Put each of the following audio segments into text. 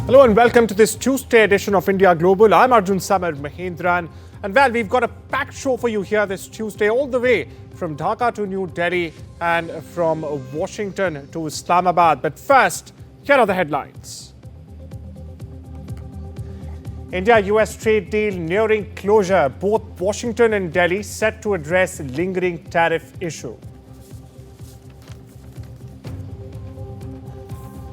Hello and welcome to this Tuesday edition of India Global. I'm Arjun Samar Mahendran. And well, we've got a packed show for you here this Tuesday, all the way from Dhaka to New Delhi and from Washington to Islamabad. But first, here are the headlines. India-US trade deal nearing closure. Both Washington and Delhi set to address lingering tariff issue.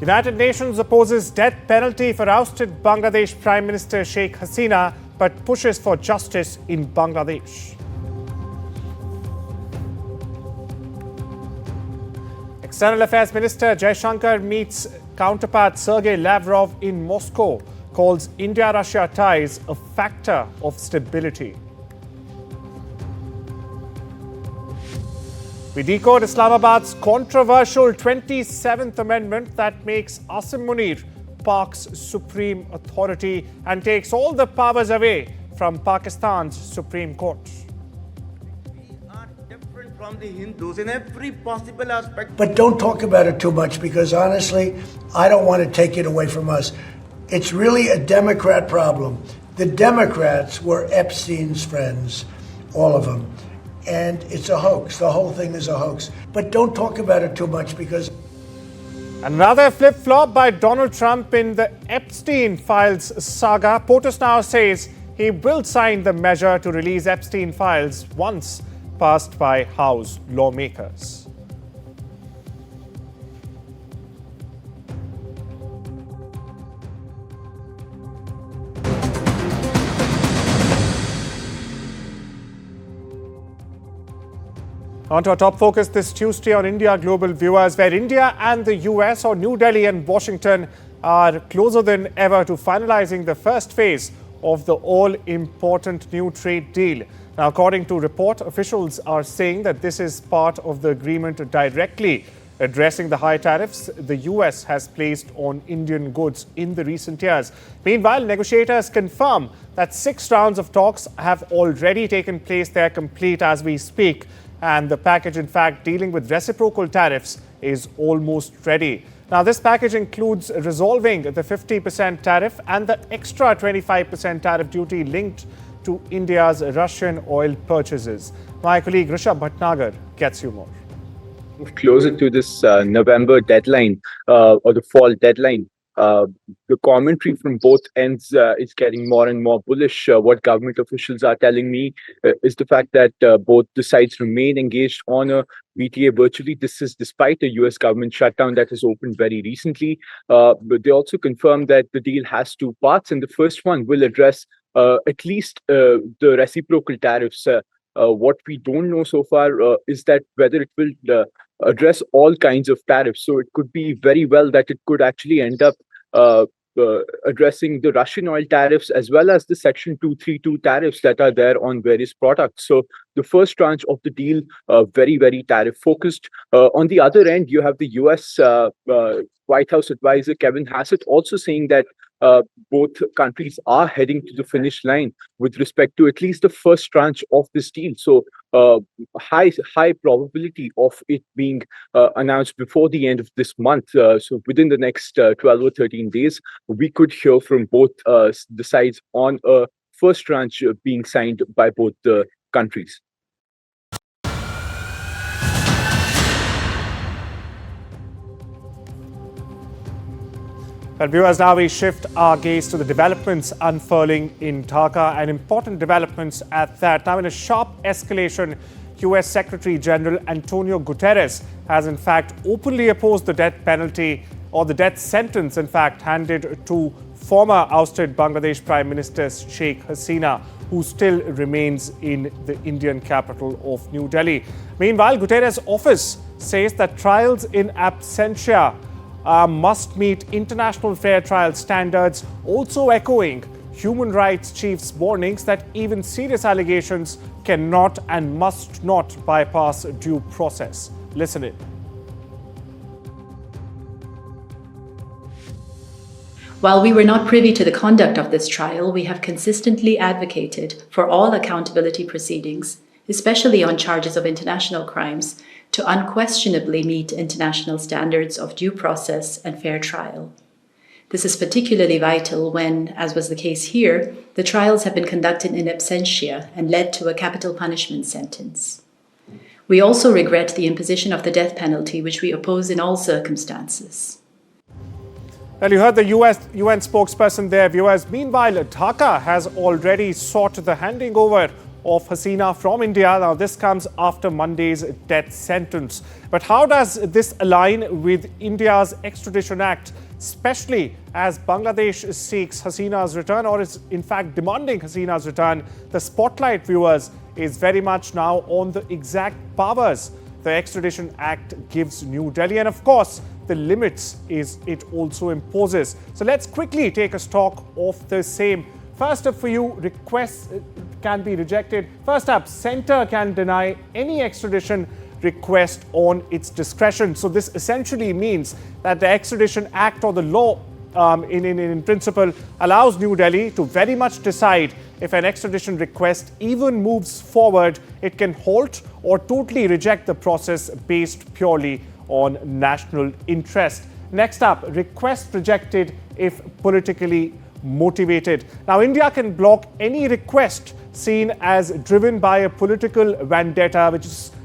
United Nations opposes death penalty for ousted Bangladesh Prime Minister Sheikh Hasina, but pushes for justice in Bangladesh. External Affairs Minister Jaishankar meets counterpart Sergei Lavrov in Moscow, calls India-Russia ties a factor of stability. We decode Islamabad's controversial 27th Amendment that makes Asim Munir Pak's supreme authority and takes all the powers away from Pakistan's Supreme Court. We are different from the Hindus in every possible aspect. But don't talk about it too much because honestly, I don't want to take it away from us. It's really a Democrat problem. The Democrats were Epstein's friends, all of them. And it's a hoax. The whole thing is a hoax. But don't talk about it too much because... Another flip-flop by Donald Trump in the Epstein files saga. POTUS now says he will sign the measure to release Epstein files once passed by House lawmakers. On to our top focus this Tuesday on India Global viewers, where India and the US, or New Delhi and Washington, are closer than ever to finalizing the first phase of the all-important new trade deal. Now, according to report, officials are saying that this is part of the agreement directly addressing the high tariffs the US has placed on Indian goods in the recent years. Meanwhile, negotiators confirm that 6 rounds of talks have already taken place. They are complete as we speak. And the package, in fact, dealing with reciprocal tariffs is almost ready. Now, this package includes resolving the 50% tariff and the extra 25% tariff duty linked to India's Russian oil purchases. My colleague Rishabh Bhatnagar gets you more. Closer to this November deadline or the fall deadline, the commentary from both ends is getting more and more bullish. What government officials are telling me is the fact that both the sides remain engaged on a VTA virtually. This is despite a US government shutdown that has opened very recently. But they also confirmed that the deal has 2 parts, and the first one will address at least the reciprocal tariffs. What we don't know so far is that whether it will address all kinds of tariffs. So it could be very well that it could actually end up addressing the Russian oil tariffs as well as the Section 232 tariffs that are there on various products. So the first tranche of the deal, very, very tariff focused. On the other end, you have the US White House advisor, Kevin Hassett, also saying that both countries are heading to the finish line with respect to at least the first tranche of this deal. So high probability of it being announced before the end of this month. So within the next 12 or 13 days, we could hear from both the sides on a first tranche being signed by both the countries. Well, viewers, now we shift our gaze to the developments unfurling in Dhaka, and important developments at that. Now, in a sharp escalation, US Secretary General Antonio Guterres has in fact openly opposed the death penalty, or the death sentence, in fact, handed to former ousted Bangladesh Prime Minister Sheikh Hasina, who still remains in the Indian capital of New Delhi. Meanwhile, Guterres' office says that trials in absentia must meet international fair trial standards, also echoing human rights chief's warnings that even serious allegations cannot and must not bypass due process. Listen in. While we were not privy to the conduct of this trial, we have consistently advocated for all accountability proceedings, especially on charges of international crimes, to unquestionably meet international standards of due process and fair trial. This is particularly vital when, as was the case here, the trials have been conducted in absentia and led to a capital punishment sentence. We also regret the imposition of the death penalty, which we oppose in all circumstances. Well, you heard the UN spokesperson there, viewers. Meanwhile, Dhaka has already sought the handing over of Hasina from India. Now, this comes after Monday's death sentence. But how does this align with India's Extradition Act, especially as Bangladesh seeks Hasina's return, or is in fact demanding Hasina's return? The spotlight, viewers, is very much now on the exact powers the Extradition Act gives New Delhi, and of course, the limits it also imposes. So let's quickly take a stock of the same. First up for you, requests can be rejected. First up, Centre can deny any extradition request on its discretion. So this essentially means that the Extradition Act, or the law in principle, allows New Delhi to very much decide if an extradition request even moves forward. It can halt or totally reject the process based purely on national interest. Next up, request rejected if politically motivated. Now, India can block any request seen as driven by a political vendetta,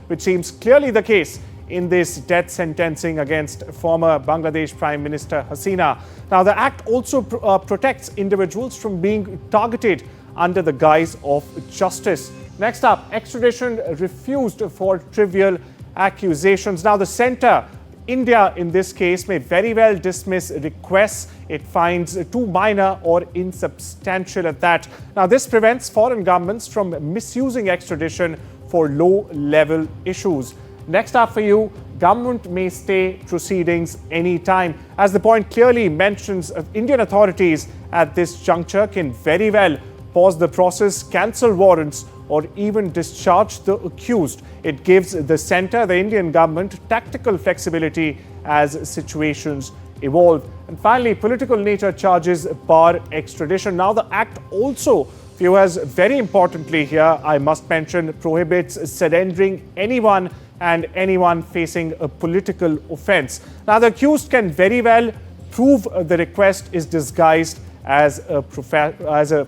which seems clearly the case in this death sentencing against former Bangladesh Prime Minister Hasina. Now, the act also protects individuals from being targeted under the guise of justice. Next up, extradition refused for trivial accusations. Now, the centre, India in this case, may very well dismiss requests it finds too minor or insubstantial at that. Now, this prevents foreign governments from misusing extradition for low-level issues. Next up for you, government may stay proceedings anytime. As the point clearly mentions, Indian authorities at this juncture can very well pause the process, cancel warrants, or even discharge the accused. It gives the centre, the Indian government, tactical flexibility as situations evolve. And finally, political nature charges bar extradition. Now, the act also, viewers, very importantly here, I must mention, prohibits surrendering anyone and anyone facing a political offence. Now, the accused can very well prove the request is disguised as a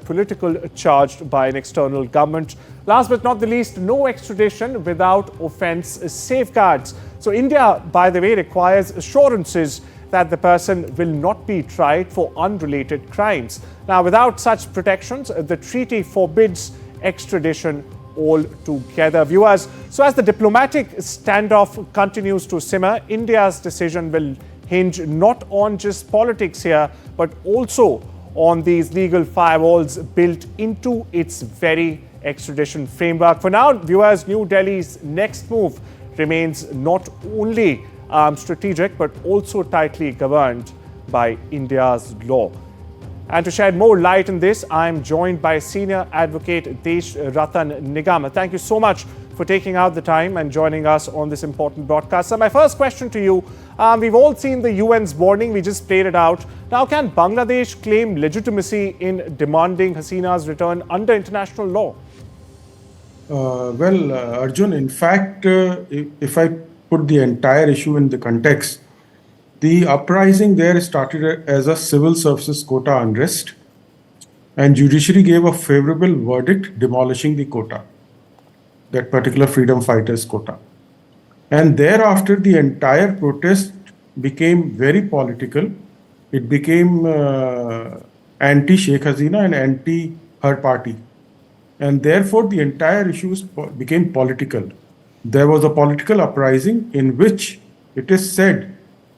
political charge by an external government. Last but not the least, no extradition without offence safeguards. So India, by the way, requires assurances that the person will not be tried for unrelated crimes. Now, without such protections, the treaty forbids extradition altogether. Viewers, so as the diplomatic standoff continues to simmer, India's decision will hinge not on just politics here, but also on these legal firewalls built into its very extradition framework. For now, viewers, New Delhi's next move remains not only strategic, but also tightly governed by India's law. And to shed more light on this, I'm joined by senior advocate Desh Ratan Nigam. Thank you so much for taking out the time and joining us on this important broadcast. So my first question to you, we've all seen the UN's warning, we just played it out. Now, can Bangladesh claim legitimacy in demanding Hasina's return under international law? Arjun, in fact, if I put the entire issue in the context, the uprising there started as a civil services quota unrest, and judiciary gave a favorable verdict demolishing the quota, that particular freedom fighters quota. And thereafter, the entire protest became very political. It became anti-Sheikh Hasina and anti-her party. And therefore, the entire issue became political. There was a political uprising in which it is said,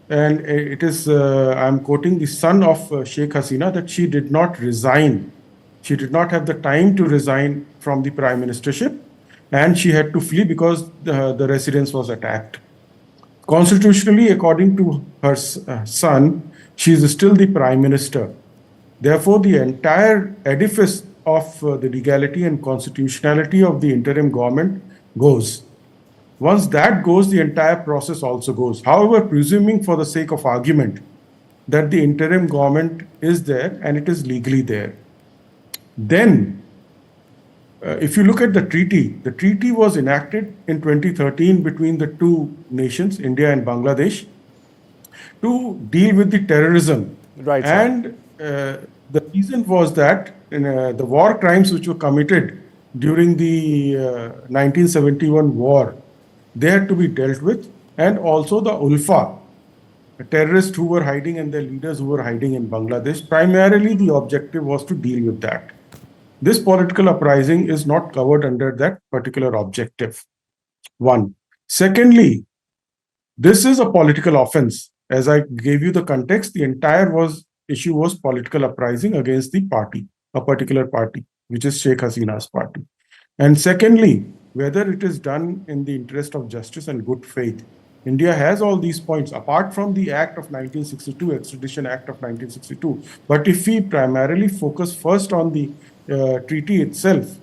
and it is, I'm quoting the son of Sheikh Hasina, that she did not resign. She did not have the time to resign from the prime ministership, and she had to flee because the residence was attacked. Constitutionally, according to her son, she is still the prime minister. Therefore, the entire edifice of the legality and constitutionality of the interim government goes. Once that goes, the entire process also goes. However, presuming for the sake of argument that the interim government is there and it is legally there, then if you look at the treaty was enacted in 2013 between the two nations, India and Bangladesh, to deal with the terrorism Right, sir. And the reason was that the war crimes which were committed during the 1971 war, they had to be dealt with, and also the Ulfa, the terrorists who were hiding and their leaders who were hiding in Bangladesh. Primarily, the objective was to deal with that. This political uprising is not covered under that particular objective. One. Secondly, this is a political offense. As I gave you the context, the entire issue was political uprising against the party, a particular party, which is Sheikh Hasina's party. And secondly, whether it is done in the interest of justice and good faith. India has all these points, apart from the Act of 1962, Extradition Act of 1962. But if we primarily focus first on the treaty itself,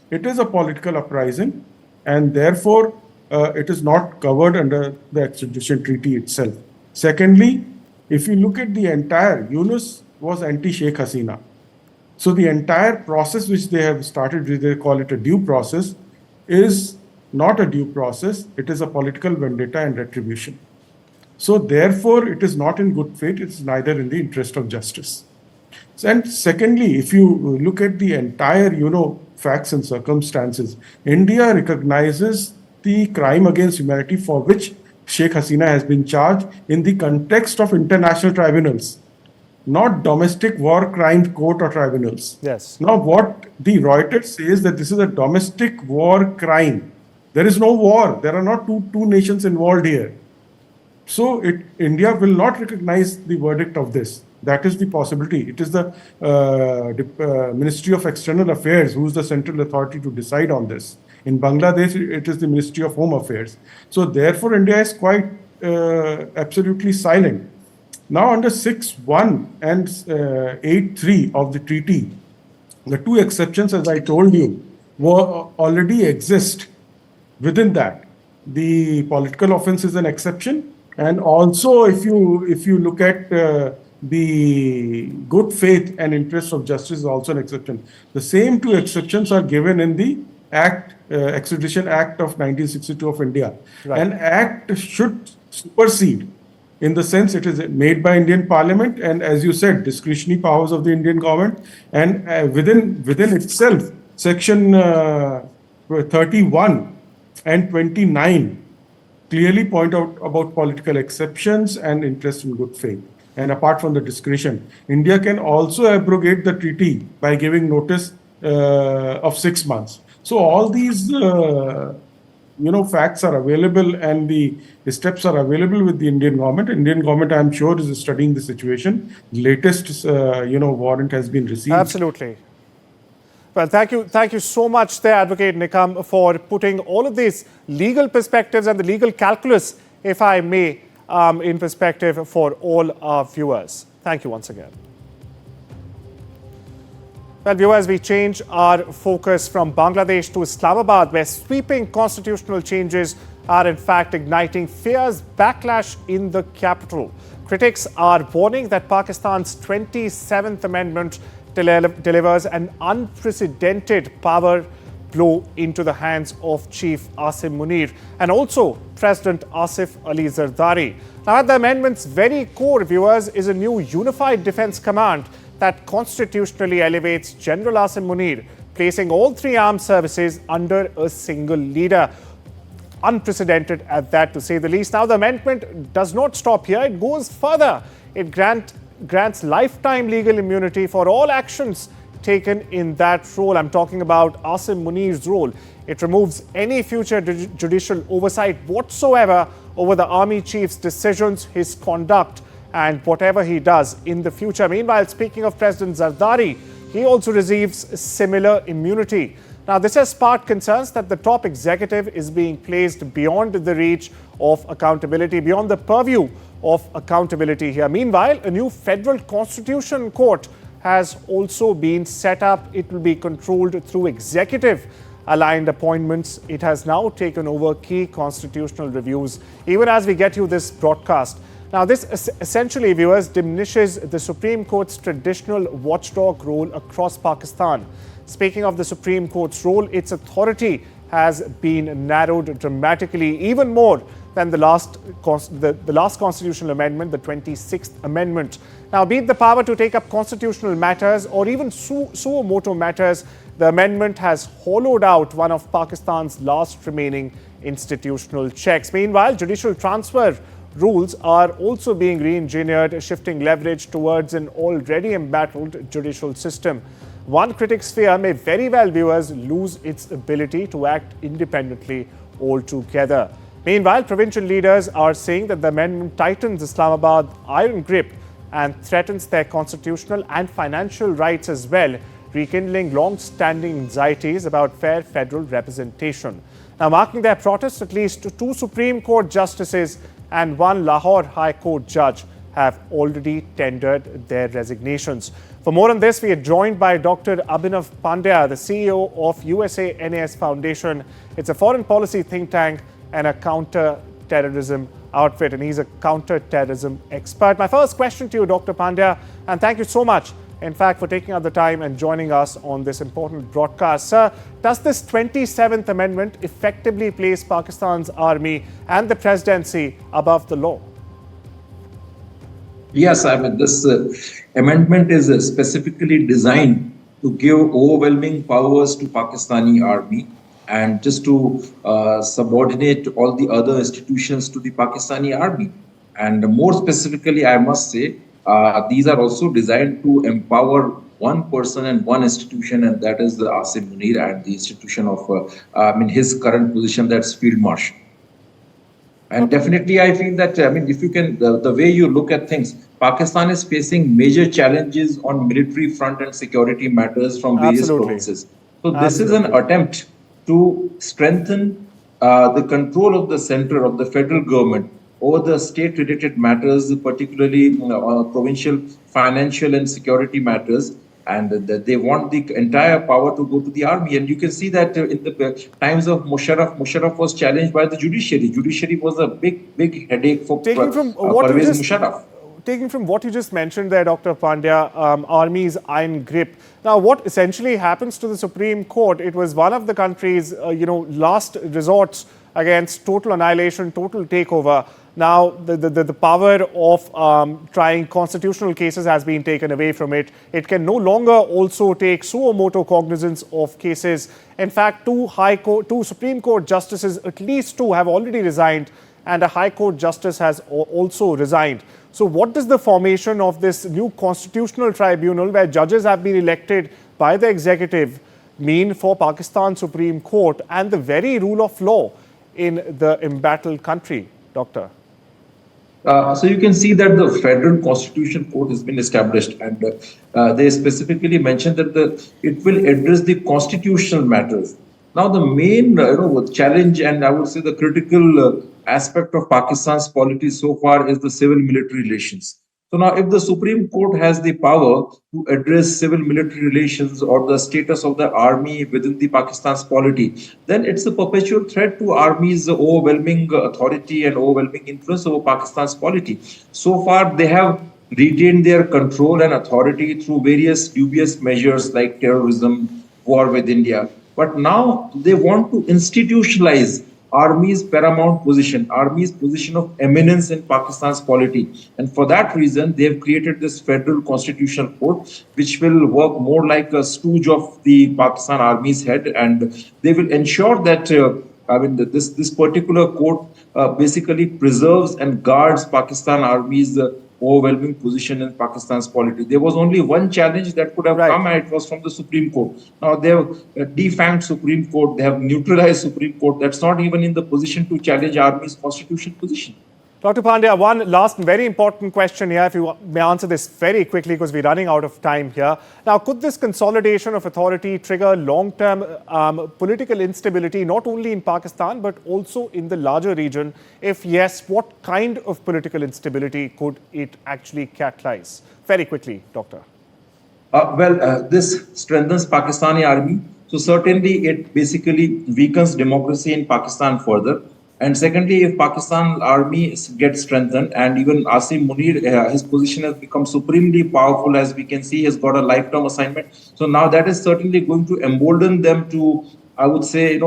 it is a political uprising, and therefore it is not covered under the extradition treaty itself. Secondly, if you look at the entire, Yunus was anti-Sheikh Hasina. So the entire process which they have started, which they call it a due process, is not a due process. It is a political vendetta and retribution. So therefore, it is not in good faith. It is neither in the interest of justice. And secondly, if you look at the entire, facts and circumstances, India recognizes the crime against humanity for which Sheikh Hasina has been charged in the context of international tribunals, not domestic war crime court or tribunals. Yes. Now, what the Reuters says that this is a domestic war crime. There is no war. There are not two nations involved here. So India will not recognize the verdict of this. That is the possibility. It is the Ministry of External Affairs who is the central authority to decide on this. In Bangladesh, it is the Ministry of Home Affairs. So therefore, India is quite absolutely silent. Now, under 6.1 and 8.3 of the treaty, the two exceptions, as I told you, already exist within that. The political offense is an exception, and also if you look at the good faith and interest of justice is also an exception. The same two exceptions are given in the Extradition Act of 1962 of India. Right. An act should supersede, in the sense it is made by Indian Parliament, and as you said, discretionary powers of the Indian government, and within itself, Section 31 and 29 clearly point out about political exceptions and interest in good faith. And apart from the discretion, India can also abrogate the treaty by giving notice of 6 months. So all these facts are available, and the steps are available with the Indian government. Indian government, I'm sure, is studying the situation. Latest, warrant has been received. Absolutely. Well, thank you so much there, Advocate Nikam, for putting all of these legal perspectives and the legal calculus, if I may, in perspective for all our viewers. Thank you once again. Well, viewers, we change our focus from Bangladesh to Islamabad, where sweeping constitutional changes are in fact igniting fierce backlash in the capital. Critics are warning that Pakistan's 27th Amendment delivers an unprecedented power blow into the hands of Chief Asim Munir and also President Asif Ali Zardari. Now, at the amendment's very core, viewers, is a new unified defense command that constitutionally elevates General Asim Munir, placing all three armed services under a single leader. Unprecedented at that, to say the least. Now, the amendment does not stop here. It goes further. It grants lifetime legal immunity for all actions taken in that role. I'm talking about Asim Munir's role. It removes any future judicial oversight whatsoever over the army chief's decisions, his conduct, and whatever he does in the future. Meanwhile, speaking of President Zardari, he also receives similar immunity. Now, this has sparked concerns that the top executive is being placed beyond the reach of accountability, beyond the purview of accountability here. Meanwhile, a new federal constitution court has also been set up. It will be controlled through executive-aligned appointments. It has now taken over key constitutional reviews, even as we get you this broadcast. Now, this essentially, viewers, diminishes the Supreme Court's traditional watchdog role across Pakistan. Speaking of the Supreme Court's role, its authority has been narrowed dramatically, even more than the last constitutional amendment, the 26th Amendment. Now, be it the power to take up constitutional matters or even suo motu matters, the amendment has hollowed out one of Pakistan's last remaining institutional checks. Meanwhile, judicial transfer rules are also being re-engineered, shifting leverage towards an already embattled judicial system. One critic's fear may very well, viewers, lose its ability to act independently altogether. Meanwhile, provincial leaders are saying that the amendment tightens Islamabad's iron grip and threatens their constitutional and financial rights as well, rekindling long-standing anxieties about fair federal representation. Now, marking their protests, at least 2 Supreme Court justices and 1 Lahore High Court judge have already tendered their resignations. For more on this, we are joined by Dr. Abhinav Pandya, the CEO of USA-NAS Foundation. It's a foreign policy think tank and a counter-terrorism outfit, and he's a counter-terrorism expert. My first question to you, Dr. Pandya, and thank you so much, in fact, for taking out the time and joining us on this important broadcast. Sir, does this 27th Amendment effectively place Pakistan's army and the presidency above the law? Yes, I mean, this amendment is specifically designed to give overwhelming powers to Pakistani army and just to subordinate all the other institutions to the Pakistani army. And more specifically, I must say, these are also designed to empower one person and one institution, and that is the Asim Munir and the institution of, his current position, that's Field Marshal. And definitely, I feel that, if you can, the way you look at things, Pakistan is facing major challenges on military front and security matters from various provinces. So this is an attempt to strengthen the control of the center, of the federal government, over the state-related matters, particularly provincial financial and security matters. And they want the entire power to go to the army. And you can see that in the times of Musharraf was challenged by the judiciary. Judiciary was a big headache for Pervez Musharraf. Taking from what you just mentioned there, Dr. Pandya, Army's iron grip. Now, what essentially happens to the Supreme Court? It was one of the country's, last resorts against total annihilation, total takeover. Now, the power of trying constitutional cases has been taken away from it. It can no longer also take suo motu cognizance of cases. In fact, 2 Supreme Court justices, at least 2, have already resigned, and a High Court justice has also resigned. So what does the formation of this new constitutional tribunal, where judges have been elected by the executive, mean for Pakistan Supreme Court and the very rule of law in the embattled country, Doctor? So you can see that the Federal Constitutional Court has been established, and they specifically mentioned that it will address the constitutional matters. Now, the main challenge, and I would say the critical aspect of Pakistan's polity so far, is the civil-military relations. So now, if the Supreme Court has the power to address civil-military relations or the status of the army within the Pakistan's polity, then it's a perpetual threat to army's overwhelming authority and overwhelming influence over Pakistan's polity. So far, they have retained their control and authority through various dubious measures like terrorism, war with India. But now they want to institutionalize Army's paramount position, Army's position of eminence in Pakistan's polity. And for that reason, they have created this Federal Constitutional Court, which will work more like a stooge of the Pakistan Army's head. And they will ensure that, this particular court basically preserves and guards Pakistan Army's overwhelming position in Pakistan's polity. There was only one challenge that could have come, and it was from the Supreme Court. Now they have defanged Supreme Court, they have neutralized Supreme Court. That's not even in the position to challenge Army's constitutional position. Dr. Pandya, one last very important question here, if you may answer this very quickly because we're running out of time here. Now, could this consolidation of authority trigger long-term political instability, not only in Pakistan, but also in the larger region? If yes, what kind of political instability could it actually catalyze? Very quickly, Doctor. This strengthens Pakistani army. So certainly it basically weakens democracy in Pakistan further. And secondly, if Pakistan army gets strengthened, and even Asim Munir, his position has become supremely powerful, as we can see, has got a lifetime assignment. So now that is certainly going to embolden them to I would say,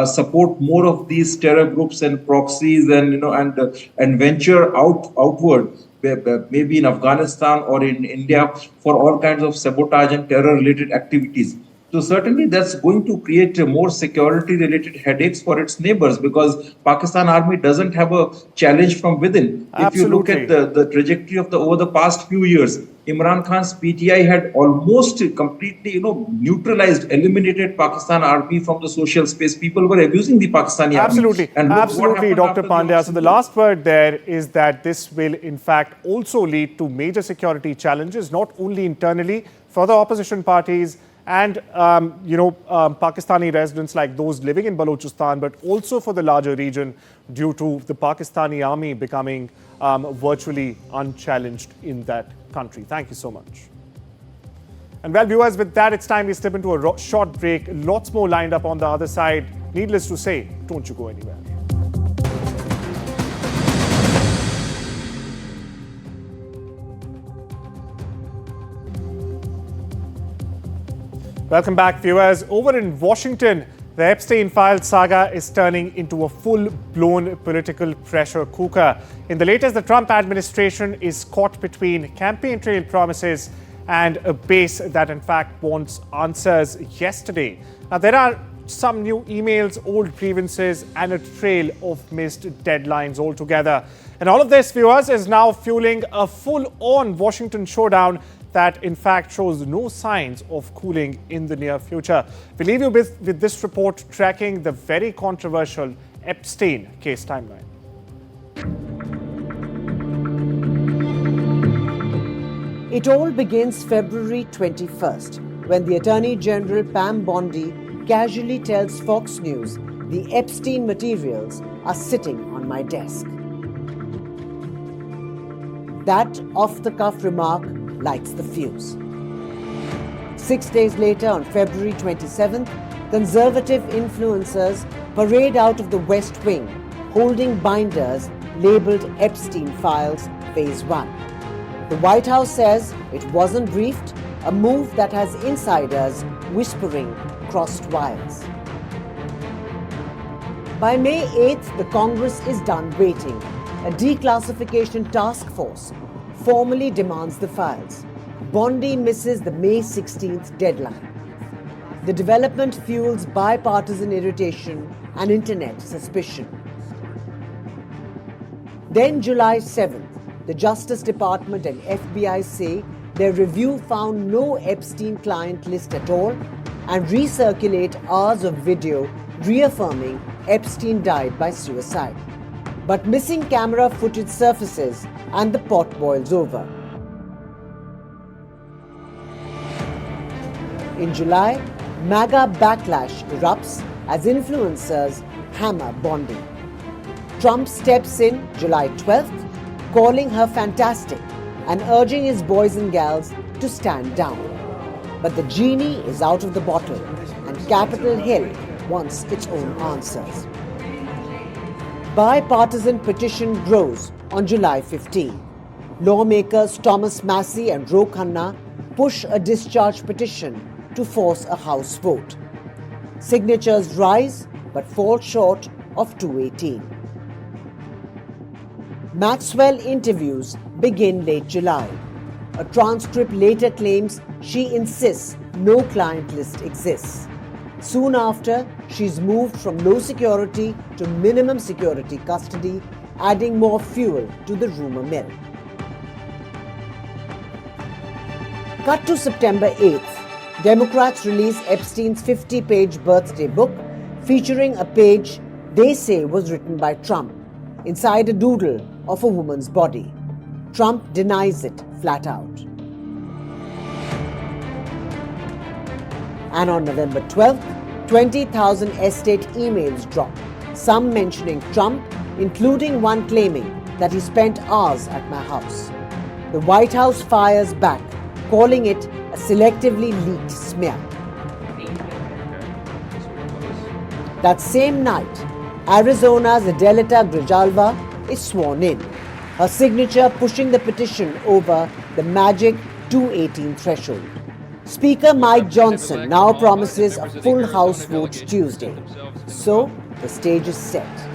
support more of these terror groups and proxies, and venture outward, maybe in Afghanistan or in India, for all kinds of sabotage and terror-related activities. So certainly that's going to create more security-related headaches for its neighbors, because Pakistan Army doesn't have a challenge from within. If you look at the trajectory of over the past few years, Imran Khan's PTI had almost completely, neutralized, eliminated Pakistan Army from the social space. People were abusing the Pakistani Absolutely. Army. Absolutely, Dr. Pandya. So the last word there is that this will, in fact, also lead to major security challenges, not only internally for the opposition parties and, Pakistani residents like those living in Balochistan, but also for the larger region due to the Pakistani army becoming virtually unchallenged in that country. Thank you so much. And well, viewers, with that, it's time we step into a short break. Lots more lined up on the other side. Needless to say, don't you go anywhere. Welcome back, viewers. Over in Washington, the Epstein files saga is turning into a full-blown political pressure cooker. In the latest, the Trump administration is caught between campaign trail promises and a base that, in fact, wants answers yesterday. Now, there are some new emails, old grievances, and a trail of missed deadlines altogether. And all of this, viewers, is now fueling a full-on Washington showdown that in fact shows no signs of cooling in the near future. We leave you with this report tracking the very controversial Epstein case timeline. It all begins February 21st, when the Attorney General Pam Bondi casually tells Fox News the Epstein materials are sitting on my desk. That off-the-cuff remark lights the fuse. 6 days later, on February 27th, conservative influencers parade out of the West Wing, holding binders labeled Epstein Files Phase 1. The White House says it wasn't briefed, a move that has insiders whispering crossed wires. By May 8th, the Congress is done waiting. A declassification task force formally demands the files. Bondi misses the May 16th deadline. The development fuels bipartisan irritation and internet suspicion. Then July 7th, the Justice Department and FBI say their review found no Epstein client list at all and recirculate hours of video reaffirming Epstein died by suicide. But missing camera footage surfaces and the pot boils over. In July, MAGA backlash erupts as influencers hammer Bondi. Trump steps in July 12th, calling her fantastic and urging his boys and gals to stand down. But the genie is out of the bottle and Capitol Hill wants its own answers. Bipartisan petition grows on July 15. Lawmakers Thomas Massey and Ro Khanna push a discharge petition to force a House vote. Signatures rise but fall short of 218. Maxwell interviews begin late July. A transcript later claims she insists no client list exists. Soon after, she's moved from low security to minimum security custody, adding more fuel to the rumor mill. Cut to September 8th. Democrats release Epstein's 50-page birthday book, featuring a page they say was written by Trump, inside a doodle of a woman's body. Trump denies it flat out. And on November 12th, 20,000 estate emails drop, some mentioning Trump, including one claiming that he spent hours at my house. The White House fires back, calling it a selectively leaked smear. That same night, Arizona's Adelita Grijalva is sworn in, her signature pushing the petition over the magic 218 threshold. Speaker Mike Johnson now promises a full House vote Tuesday. So, the stage is set.